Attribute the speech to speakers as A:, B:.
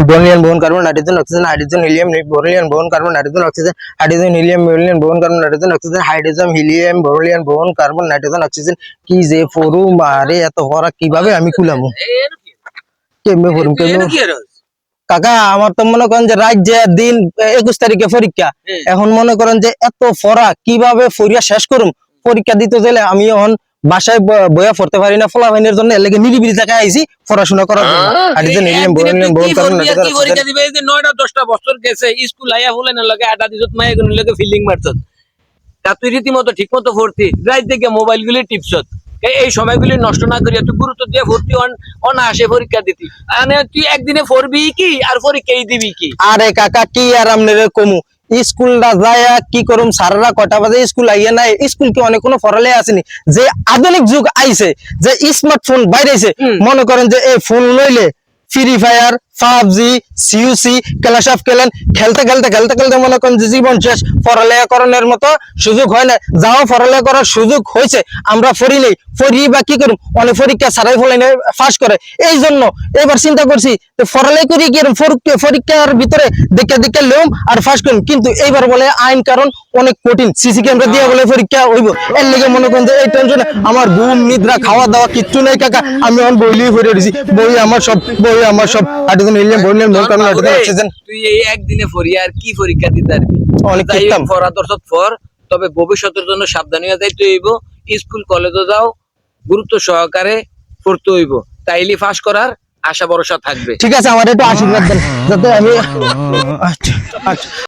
A: बोरोलियम boron carbon nitrogen oxygen hydrogen helium beryllium boron carbon nitrogen oxygen hydrogen helium beryllium boron carbon nitrogen oxygen hydrogen helium beryllium boron carbon nitrogen oxygen কি যে ফরু মারে এত হরা কিভাবে আমি কুলামু কেমনে ফরুম কেমনে কাকা আমার তো মনে করেন যে রাত যে দিন 21 তারিখে পরীক্ষা এখন মনে করেন যে এত ফরা কিভাবে পরীক্ষা শেষ করুম পরীক্ষা দিতে গেলে আমি এখন বাসায় বইয়া পড়তে পারি না ফলাফলের জন্য এলাকে নিরিবিলি জায়গায় আইছি পড়াশোনা করার জন্য হাইড্রোজেন হিলিয়াম বোরন বোন কার্বন
B: কি পরীক্ষা দিবে এই যে 9টা 10টা বছর গেছে স্কুল আইয়া হলে না লাগে আটা দিছত মায়ে গুন লাগে ফিলিং মারছত তা তুই রীতিমতো ঠিকমতো ভর্তি রাত থেকে মোবাইল গুলি টিপছত এই সময়গুলি নষ্ট না করিয়া তুই গুরুত্ব দিয়ে ভর্তি অনায়াসে পরীক্ষা দিতি মানে তুই একদিনে পড়বি কি আর পরীক্ষাই দিবি কি
A: আরে কাকা কি আর আমনে কমু স্কুলটা যায়া কি করুম সারারা কয়টা বাজে স্কুল আইয়া নাই স্কুল কি অনেক কোনো ফরালে আসেনি যে আধুনিক যুগ আইছে যে স্মার্টফোন বাইরেছে মনে করেন যে এই ফোন লইলে ফ্রি ফায়ার পাবজি সিইউসি ক্ল্যাশ অফ ক্ল্যান খেলতে খেলতে খেলতে খেলতে মনে করেন যে জীবন শেষ পড়ালেখা করার মতো সুযোগ হয় না যাও পড়ালেখা করার সুযোগ হয়েছে আমরা পড়ি নেই পড়ি বা কি করুম অনেক পরীক্ষা ছাড়াই ফলাই পাস করে এই জন্য এবার চিন্তা করছি পড়ালেখা করি কি পরীক্ষার ভিতরে দেখে দেখে লম আর পাস করুম কিন্তু এইবার বলে আইন কারণ অনেক কঠিন সিসি ক্যামেরা দিয়ে বলে পরীক্ষা হইব এর লেগে মনে করেন যে এই টেনশনে আমার ঘুম নিদ্রা খাওয়া দাওয়া কিচ্ছু নাই কাকা আমি এখন বইলেই পড়ে রয়েছি বই আমার সব হাইড্রোজেন হিলিয়াম বোরন বোন কার্বন নাইট্রোজেন অক্সিজেন
B: তুই এই একদিনে পড়ি আর কি পরীক্ষা দিতে পারবি
A: অনেক কিতাম
B: পড়া দর্শক পর তবে ভবিষ্যতের জন্য সাবধান হয়ে যাইতে হইব স্কুল কলেজে যাও গুরুত্ব সহকারে পড়তে হইব তাইলে পাস করার আশা ভরসা থাকবে
A: ঠিক আছে আমার একটু আশীর্বাদ দেন যাতে আমি